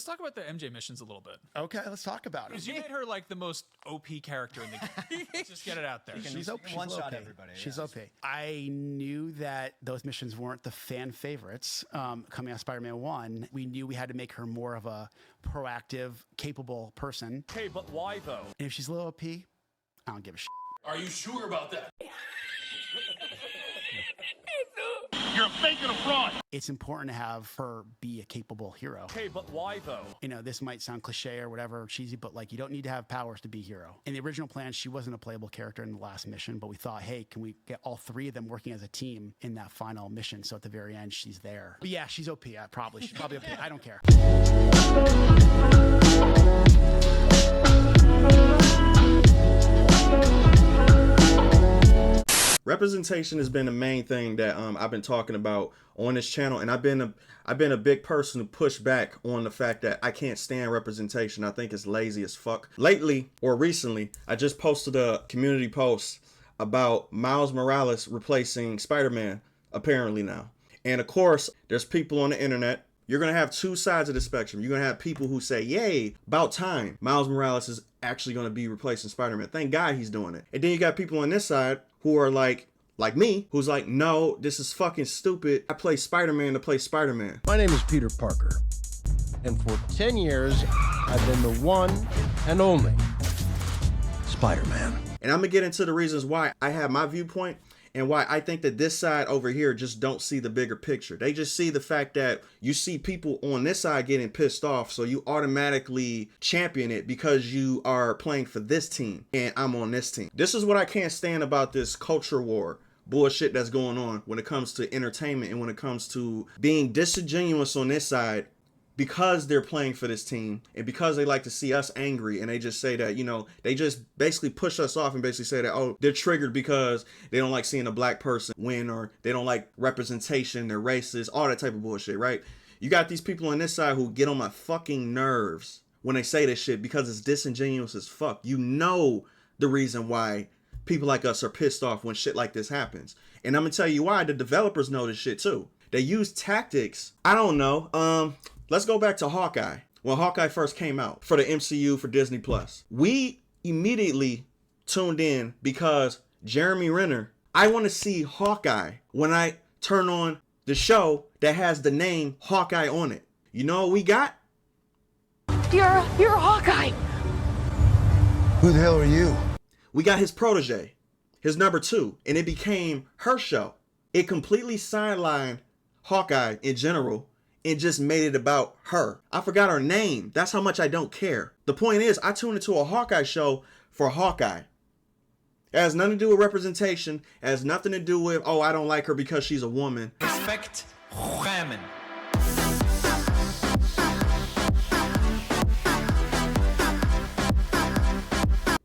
Let's talk about the MJ missions a little bit. Okay, let's talk about it. Because you made her like the most OP character in the game. Let's just get it out there. She's OP. One-shot everybody. She's OP. I knew that those missions weren't the fan favorites coming out of Spider-Man 1. We knew we had to make her more of a proactive, capable person. Okay, but why though? And if she's a little OP, I don't give a shit. Are you sure about that? You're a fake and a fraud. It's important to have her be a capable hero. Okay, but why though? You know, this might sound cliche or whatever, cheesy, but like you don't need to have powers to be a hero. In the original plan, she wasn't a playable character in the last mission, but we thought, hey, can we get all three of them working as a team in that final mission? So at the very end, she's there. But yeah, she's OP. She's probably OP. I don't care. Representation has been the main thing that I've been talking about on this channel, and I've been a big person to push back on the fact that I can't stand representation. I think it's lazy as fuck. Lately, or recently, I just posted a community post about Miles Morales replacing Spider-Man, apparently now. And of course, there's people on the internet. You're going to have two sides of the spectrum. You're going to have people who say, yay, about time. Miles Morales is actually going to be replacing Spider-Man. Thank God he's doing it. And then you got people on this side who are like me, who's like, no, this is fucking stupid. I play Spider-Man to play Spider-Man. My name is Peter Parker, and for 10 years, I've been the one and only Spider-Man. And I'm gonna get into the reasons why I have my viewpoint and why I think that this side over here just don't see the bigger picture. They just see the fact that you see people on this side getting pissed off, so you automatically champion it because you are playing for this team and I'm on this team. This is what I can't stand about this culture war bullshit that's going on when it comes to entertainment and when it comes to being disingenuous on this side because they're playing for this team and because they like to see us angry, and they just say that, you know, they just basically push us off and basically say that, oh, they're triggered because they don't like seeing a black person win, or they don't like representation, they're racist, all that type of bullshit, right? You got these people on this side who get on my fucking nerves when they say this shit because it's disingenuous as fuck. You know the reason why people like us are pissed off when shit like this happens. And I'm gonna tell you why. The developers know this shit too. They use tactics. I don't know. Let's go back to Hawkeye. When Hawkeye first came out for the MCU, for Disney Plus, we immediately tuned in because Jeremy Renner, I want to see Hawkeye when I turn on the show that has the name Hawkeye on it. You know what we got? You're Hawkeye. Who the hell are you? We got his protege, his number 2, and it became her show. It completely sidelined Hawkeye in general and just made it about her. I forgot her name. That's how much I don't care. The point is, I tuned into a Hawkeye show for Hawkeye. It has nothing to do with representation. It has nothing to do with, oh, I don't like her because she's a woman. Respect Ramen.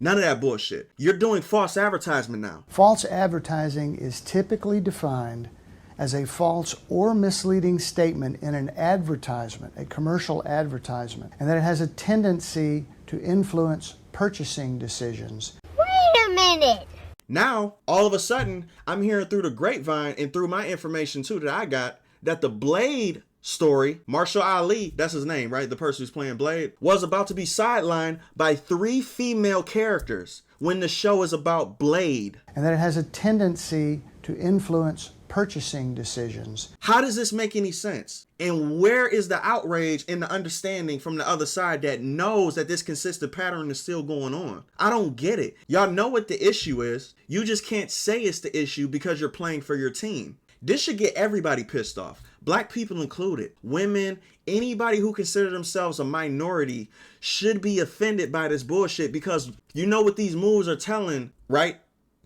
None of that bullshit. You're doing false advertisement now. False advertising is typically defined as a false or misleading statement in an advertisement, a commercial advertisement, and that it has a tendency to influence purchasing decisions. Wait a minute. Now, all of a sudden, I'm hearing through the grapevine and through my information too that I got that the Blade story, Marshall Ali, that's his name, right? The person who's playing Blade, was about to be sidelined by 3 female characters when the show is about Blade. And that it has a tendency to influence purchasing decisions. How does this make any sense? And where is the outrage and the understanding from the other side that knows that this consistent pattern is still going on? I don't get it. Y'all know what the issue is. You just can't say it's the issue because you're playing for your team. This should get everybody pissed off. Black people included. Women, anybody who considers themselves a minority should be offended by this bullshit because you know what these moves are telling, right?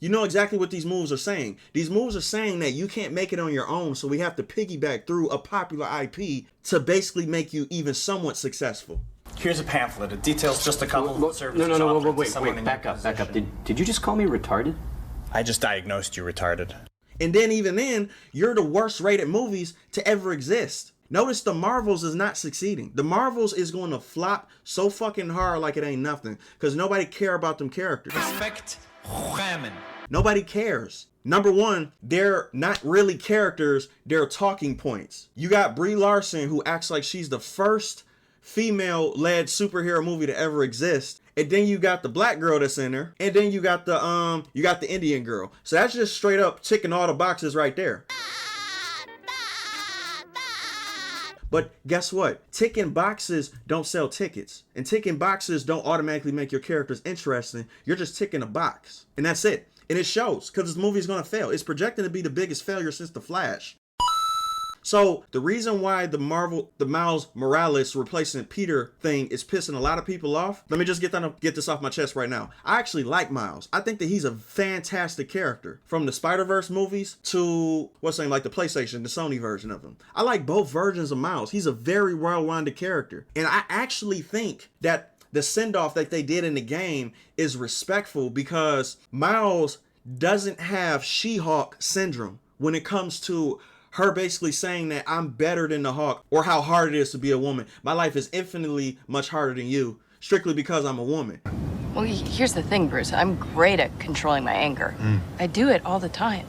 You know exactly what these moves are saying. These moves are saying that you can't make it on your own, so we have to piggyback through a popular IP to basically make you even somewhat successful. Here's a pamphlet. It details just a couple of services. No, wait, back up. Did you just call me retarded? I just diagnosed you retarded. And then even then, you're the worst rated movies to ever exist. Notice the Marvels is not succeeding. The Marvels is going to flop so fucking hard like it ain't nothing because nobody care about them characters. Respect Ramen. Nobody cares. Number one, they're not really characters, they're talking points. You got Brie Larson who acts like she's the first female-led superhero movie to ever exist. And then you got the black girl that's in there, and then you got the Indian girl. So that's just straight up ticking all the boxes right there. But guess what? Ticking boxes don't sell tickets. And ticking boxes don't automatically make your characters interesting. You're just ticking a box. And that's it. And it shows, because this movie is going to fail. It's projected to be the biggest failure since The Flash. So the reason why the Miles Morales replacing Peter thing is pissing a lot of people off, let me just get this off my chest right now. I actually like Miles. I think that he's a fantastic character. From the Spider-Verse movies to, what's the name, like the PlayStation, the Sony version of him. I like both versions of Miles. He's a very well-rounded character. And I actually think that the send-off that they did in the game is respectful, because Miles doesn't have She-Hulk syndrome when it comes to her basically saying that I'm better than the Hawk, or how hard it is to be a woman. My life is infinitely much harder than you, strictly because I'm a woman. Well, here's the thing, Bruce. I'm great at controlling my anger. I do it all the time.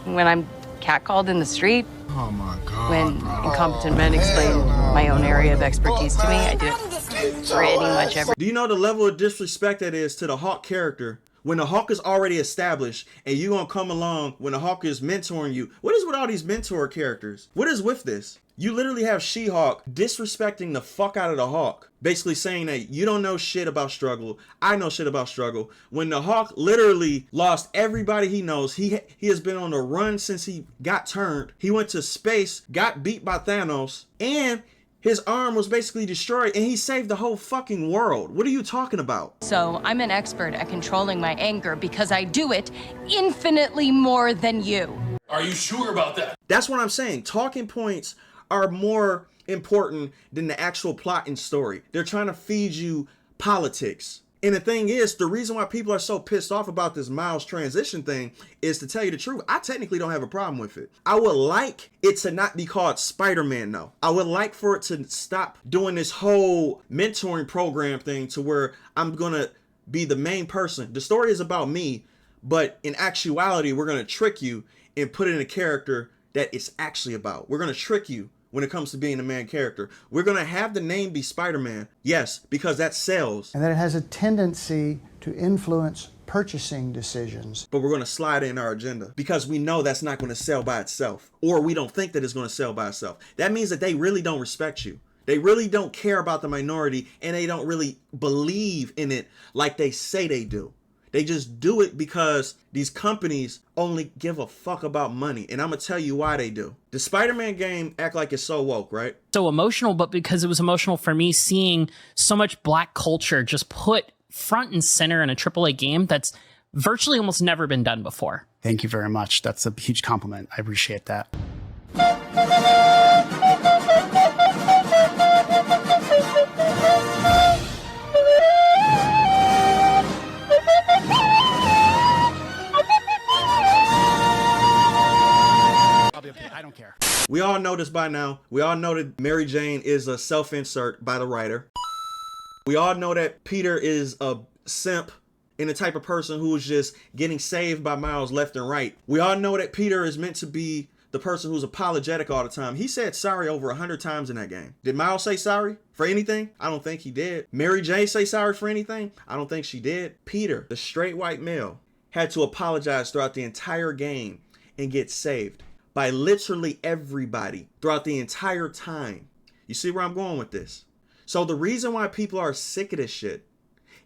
When I'm catcalled in the street, oh my God, when incompetent men explain my own area of expertise to me, I do it pretty much every. Do you know the level of disrespect that is to the Hawk character? When the Hawk is already established and you gonna come along when the Hawk is mentoring you. What is with all these mentor characters? What is with this? You literally have She-Hulk disrespecting the fuck out of the Hawk. Basically saying that you don't know shit about struggle. I know shit about struggle. When the Hawk literally lost everybody he knows. He has been on the run since he got turned. He went to space, got beat by Thanos, and his arm was basically destroyed, and he saved the whole fucking world. What are you talking about? So I'm an expert at controlling my anger because I do it infinitely more than you. Are you sure about that? That's what I'm saying. Talking points are more important than the actual plot and story. They're trying to feed you politics. And the thing is, the reason why people are so pissed off about this Miles transition thing is, to tell you the truth, I technically don't have a problem with it. I would like it to not be called Spider-Man though. I would like for it to stop doing this whole mentoring program thing to where I'm gonna be the main person. The story is about me, but in actuality, we're gonna trick you and put in a character that it's actually about. We're gonna trick you when it comes to being the main character. We're going to have the name be Spider-Man. Yes, because that sells. And that it has a tendency to influence purchasing decisions. But we're going to slide in our agenda because we know that's not going to sell by itself, or we don't think that it's going to sell by itself. That means that they really don't respect you. They really don't care about the minority, and they don't really believe in it like they say they do. They just do it because these companies only give a fuck about money. And I'm going to tell you why they do. The Spider-Man game act like it's so woke, right? So emotional, but because it was emotional for me seeing so much black culture just put front and center in a AAA game that's virtually almost never been done before. Thank you very much. That's a huge compliment. I appreciate that. I don't care. We all know this by now. We all know that Mary Jane is a self-insert by the writer. We all know that Peter is a simp and the type of person who's just getting saved by Miles left and right. We all know that Peter is meant to be the person who's apologetic all the time. He said sorry over 100 times in that game. Did Miles say sorry for anything? I don't think he did. Mary Jane say sorry for anything? I don't think she did. Peter, the straight white male, had to apologize throughout the entire game and get saved by literally everybody throughout the entire time. You see where I'm going with this? So the reason why people are sick of this shit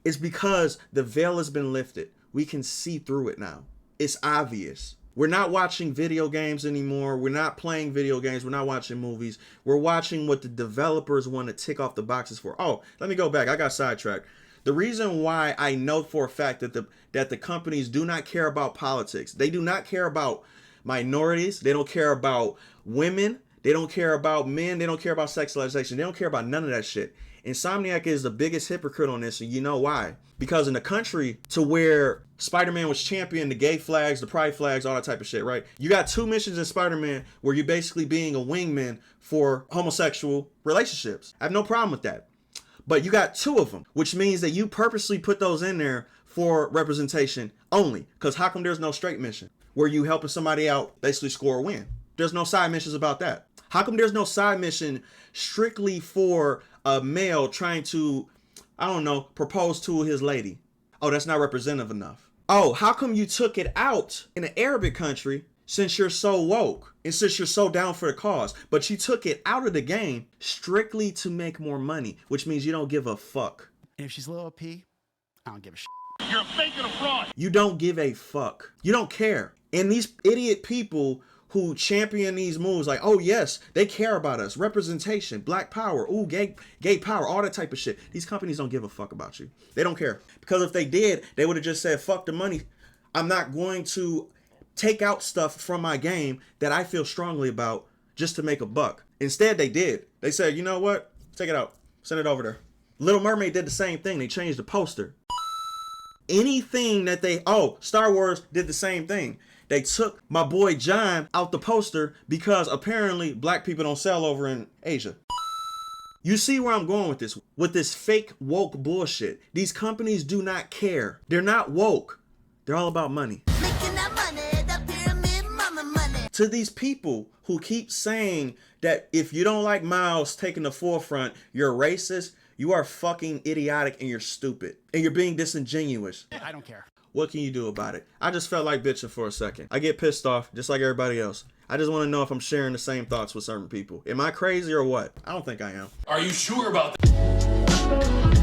is because the veil has been lifted. We can see through it now. It's obvious. We're not watching video games anymore. We're not playing video games. We're not watching movies. We're watching what the developers want to tick off the boxes for. Oh, let me go back. I got sidetracked. The reason why I know for a fact that the companies do not care about politics. They do not care about minorities. They don't care about women. They don't care about men. They don't care about sexualization. They don't care about none of that shit. Insomniac is the biggest hypocrite on this, and you know why? Because in the country to where Spider-Man was championing the gay flags, the pride flags, all that type of shit, right? You got 2 missions in Spider-Man where you're basically being a wingman for homosexual relationships. I have no problem with that. But you got 2 of them, which means that you purposely put those in there for representation only. Because how come there's no straight mission where you helping somebody out basically score a win? There's no side missions about that. How come there's no side mission strictly for a male trying to, I don't know, propose to his lady? Oh, that's not representative enough. Oh, how come you took it out in an Arabic country since you're so woke and since you're so down for the cause? But you took it out of the game strictly to make more money, which means you don't give a fuck. And if she's low OP, I don't give a shit. You're faking a fraud. You don't give a fuck. You don't care. And these idiot people who champion these moves like, oh yes, they care about us, representation, black power, ooh, gay power, all that type of shit. These companies don't give a fuck about you. They don't care. Because if they did, they would have just said, fuck the money. I'm not going to take out stuff from my game that I feel strongly about just to make a buck. Instead, they did. They said, you know what? Take it out. Send it over there. Little Mermaid did the same thing. They changed the poster. Anything that Star Wars did the same thing. They took my boy John out the poster because apparently black people don't sell over in Asia. You see where I'm going with this? With this fake woke bullshit. These companies do not care. They're not woke. They're all about money. Making that money, that pyramid mama money. To these people who keep saying that if you don't like Miles taking the forefront, you're racist, you are fucking idiotic and you're stupid. And you're being disingenuous. I don't care. What can you do about it? I just felt like bitching for a second. I get pissed off just like everybody else. I just want to know if I'm sharing the same thoughts with certain people. Am I crazy or what? I don't think I am. Are you sure about that?